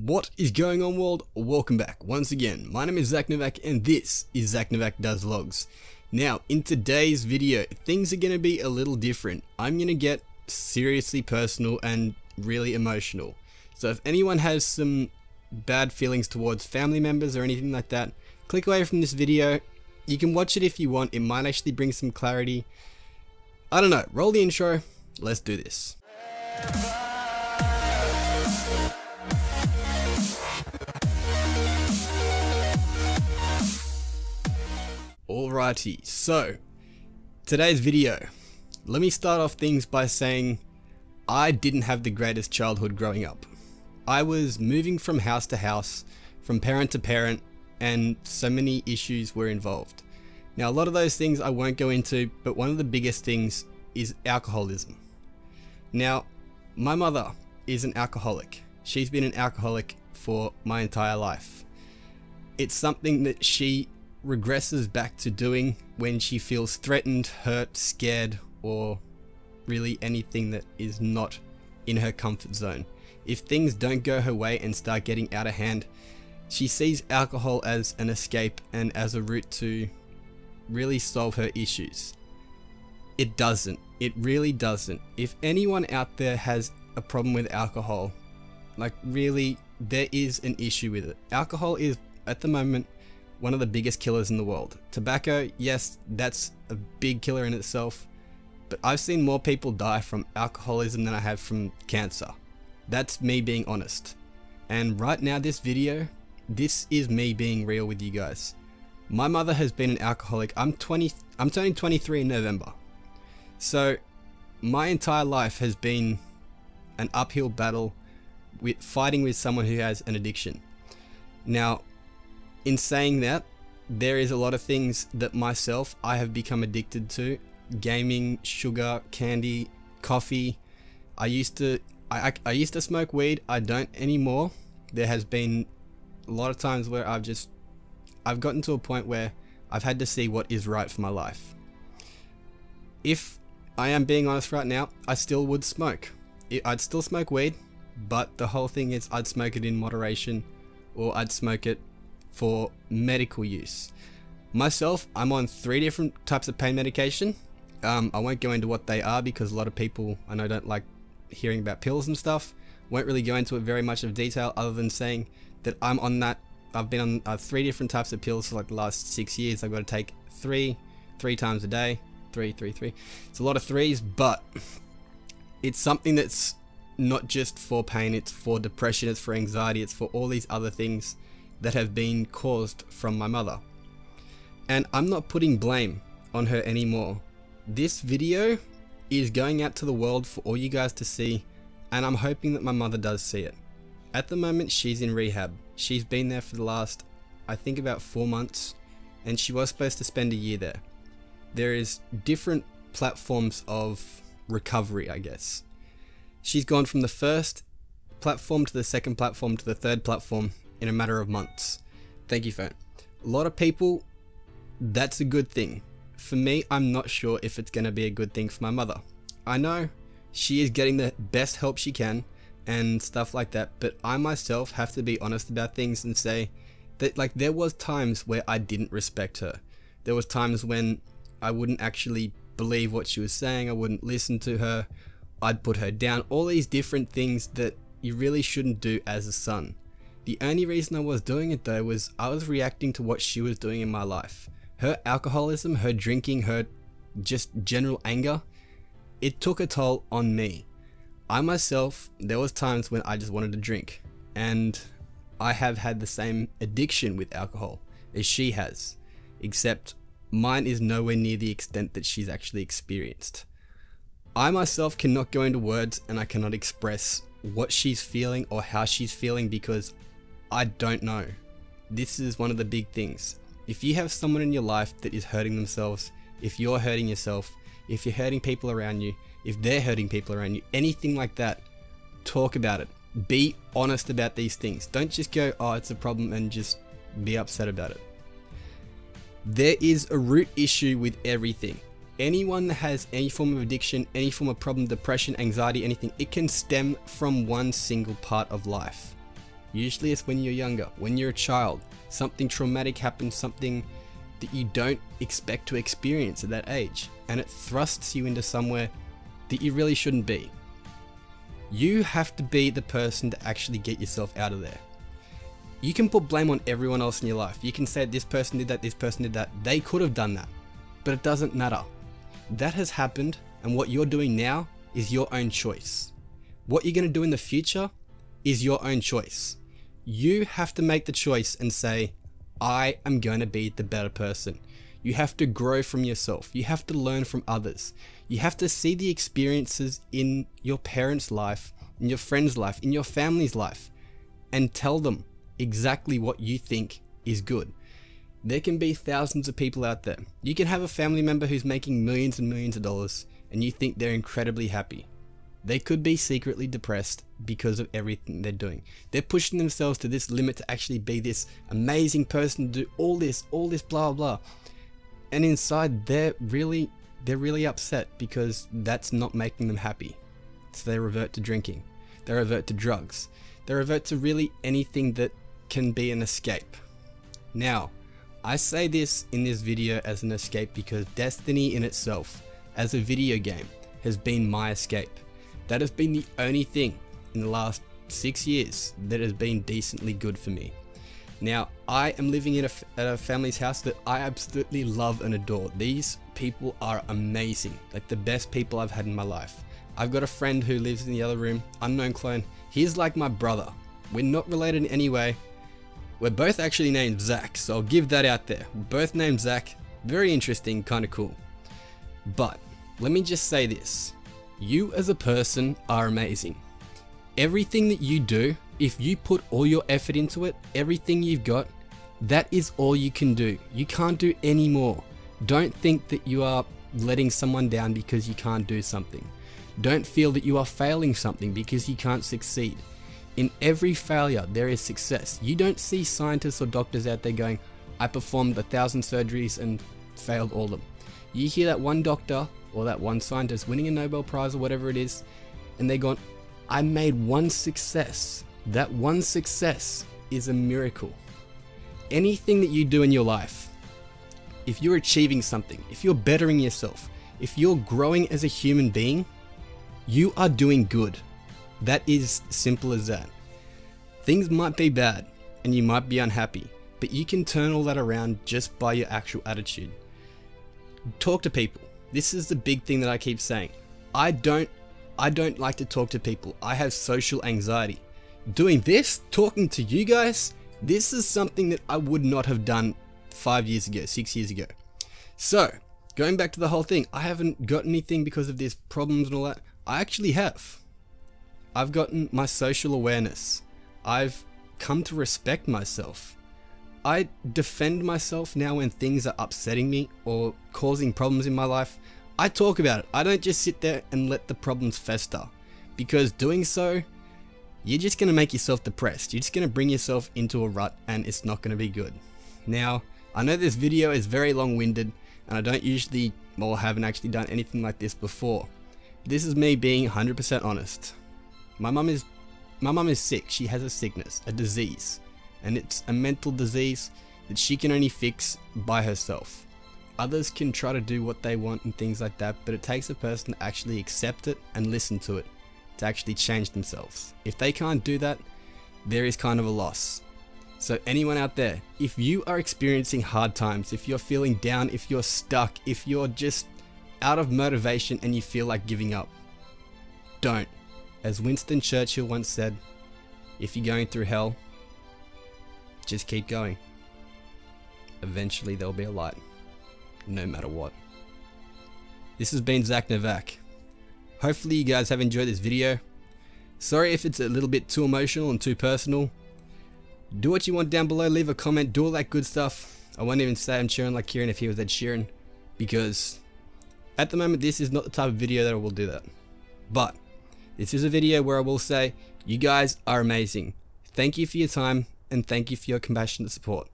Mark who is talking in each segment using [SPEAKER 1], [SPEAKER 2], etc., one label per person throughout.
[SPEAKER 1] What is going on, world? Welcome back once again. My name is ZacNovak and this is ZacNovak Does Vlogs. Now, in today's video, things are going to be a little different. I'm going to get seriously personal and really emotional. So if anyone has some bad feelings towards family members or anything like that, click away from this video. You can watch it if you want. It might actually bring some clarity. I don't know. Roll the intro. Let's do this. Alrighty, so today's video, let me start off things by saying I didn't have the greatest childhood growing up. I was moving from house to house, from parent to parent, and so many issues were involved. Now, a lot of those things I won't go into, but one of the biggest things is alcoholism. Now, my mother is an alcoholic. She's been an alcoholic for my entire life. It's something that she regresses back to doing when she feels threatened, hurt, scared, or really anything that is not in her comfort zone. If things don't go her way and start getting out of hand, she sees alcohol as an escape and as a route to really solve her issues. It doesn't. It really doesn't. If anyone out there has a problem with alcohol, like really, there is an issue with it. Alcohol is, at the moment, one of the biggest killers in the world. Tobacco, yes, that's a big killer in itself, but I've seen more people die from alcoholism than I have from cancer. That's me being honest. And right now, this video, this is me being real with you guys. My mother has been an alcoholic. I'm turning 23 in November. So my entire life has been an uphill battle with fighting with someone who has an addiction. Now, in saying that, there is a lot of things that I have become addicted to. Gaming, sugar, candy, coffee. I used to smoke weed. I don't anymore. There has been a lot of times where I've gotten to a point where I've had to see what is right for my life. If I am being honest right now, I still would smoke. I'd still smoke weed, but the whole thing is I'd smoke it in moderation, or I'd smoke it for medical use. Myself, I'm on 3 different types of pain medication. I won't go into what they are because a lot of people I know don't like hearing about pills and stuff. Won't really go into it very much of detail other than saying that I'm on that. I've been on 3 different types of pills for like the last 6 years. I've got to take three times a day. Three. It's a lot of threes, but it's something that's not just for pain, it's for depression, it's for anxiety, it's for all these other things that have been caused from my mother. And I'm not putting blame on her anymore. This video is going out to the world for all you guys to see, and I'm hoping that my mother does see it. At the moment, she's in rehab. She's been there for the last, I think, about 4 months, and she was supposed to spend a year there. There is different platforms of recovery, I guess. She's gone from the first platform to the second platform to the third platform in a matter of months. Thank you, phone. A lot of people, that's a good thing. For me, I'm not sure if it's going to be a good thing for my mother. I know she is getting the best help she can and stuff like that, but I myself have to be honest about things and say that, like, there was times where I didn't respect her. There was times when I wouldn't actually believe what she was saying. I wouldn't listen to her. I'd put her down. All these different things that you really shouldn't do as a son. The only reason I was doing it though was I was reacting to what she was doing in my life. Her alcoholism, her drinking, her just general anger, it took a toll on me. I myself, there was times when I just wanted to drink, and I have had the same addiction with alcohol as she has, except mine is nowhere near the extent that she's actually experienced. I myself cannot go into words and I cannot express what she's feeling or how she's feeling because I don't know. This is one of the big things. If you have someone in your life that is hurting themselves, if you're hurting yourself, if you're hurting people around you, if they're hurting people around you, anything like that, talk about it. Be honest about these things. Don't just go, oh, it's a problem, and just be upset about it. There is a root issue with everything. Anyone that has any form of addiction, any form of problem, depression, anxiety, anything, it can stem from one single part of life. Usually it's when you're younger, when you're a child, something traumatic happens, something that you don't expect to experience at that age, and it thrusts you into somewhere that you really shouldn't be. You have to be the person to actually get yourself out of there. You can put blame on everyone else in your life. You can say this person did that, this person did that. They could have done that, but it doesn't matter. That has happened, and what you're doing now is your own choice. What you're going to do in the future is your own choice. You have to make the choice and say, I am going to be the better person. You have to grow from yourself. You have to learn from others. You have to see the experiences in your parents' life, in your friend's life, in your family's life, and tell them exactly what you think is good. There can be thousands of people out there. You can have a family member who's making millions and millions of dollars, and you think they're incredibly happy. They could be secretly depressed because of everything they're doing. They're pushing themselves to this limit to actually be this amazing person, to do all this, blah, blah. And inside, they're really upset because that's not making them happy. So they revert to drinking. They revert to drugs. They revert to really anything that can be an escape. Now, I say this in this video as an escape because Destiny in itself, as a video game, has been my escape. That has been the only thing in the last 6 years that has been decently good for me. Now, I am living in a family's house that I absolutely love and adore. These people are amazing, like the best people I've had in my life. I've got a friend who lives in the other room, unknown clone. He's like my brother. We're not related in any way. We're both actually named Zach, so I'll give that out there. We're both named Zach. Very interesting, kind of cool. But let me just say this. You as a person are amazing. Everything that you do, if you put all your effort into it, everything you've got, that is all you can do. You can't do any more. Don't think that you are letting someone down because you can't do something. Don't feel that you are failing something because you can't succeed. In every failure, there is success. You don't see scientists or doctors out there going, I performed 1,000 surgeries and failed all of them. You hear that one doctor or that one scientist winning a Nobel Prize or whatever it is, and they're going, I made one success. That one success is a miracle. Anything that you do in your life, if you're achieving something, if you're bettering yourself, if you're growing as a human being, you are doing good. That is simple as that. Things might be bad and you might be unhappy, but you can turn all that around just by your actual attitude. Talk to people. This is the big thing that I keep saying. I don't like to talk to people. I have social anxiety. Doing this, talking to you guys, this is something that I would not have done 5 years ago, 6 years ago. So, going back to the whole thing, I haven't got anything because of these problems and all that. I actually have. I've gotten my social awareness. I've come to respect myself. I defend myself now when things are upsetting me or causing problems in my life. I talk about it. I don't just sit there and let the problems fester, because doing so, you're just going to make yourself depressed. You're just going to bring yourself into a rut and it's not going to be good. Now, I know this video is very long-winded and I don't usually, or haven't actually done anything like this before. This is me being 100% honest. My mum is sick. She has a sickness, a disease, and it's a mental disease that she can only fix by herself. Others can try to do what they want and things like that, but it takes a person to actually accept it and listen to it to actually change themselves. If they can't do that, there is kind of a loss. So anyone out there, if you are experiencing hard times, if you're feeling down, if you're stuck, if you're just out of motivation and you feel like giving up, don't. As Winston Churchill once said, if you're going through hell, just keep going. Eventually there'll be a light, no matter what. This has been ZacNovak. Hopefully you guys have enjoyed this video. Sorry if it's a little bit too emotional and too personal. Do what you want down below, leave a comment, do all that good stuff. I won't even say I'm cheering like Kieran if he was Ed Sheeran, because at the moment this is not the type of video that I will do that. But this is a video where I will say, you guys are amazing. Thank you for your time and thank you for your compassionate support.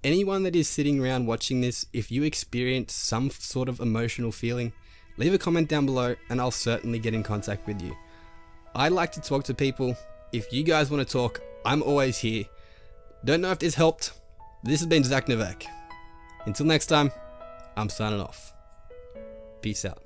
[SPEAKER 1] Anyone that is sitting around watching this, if you experience some sort of emotional feeling, leave a comment down below and I'll certainly get in contact with you. I like to talk to people. If you guys want to talk, I'm always here. Don't know if this helped. This has been ZacNovak. Until next time, I'm signing off. Peace out.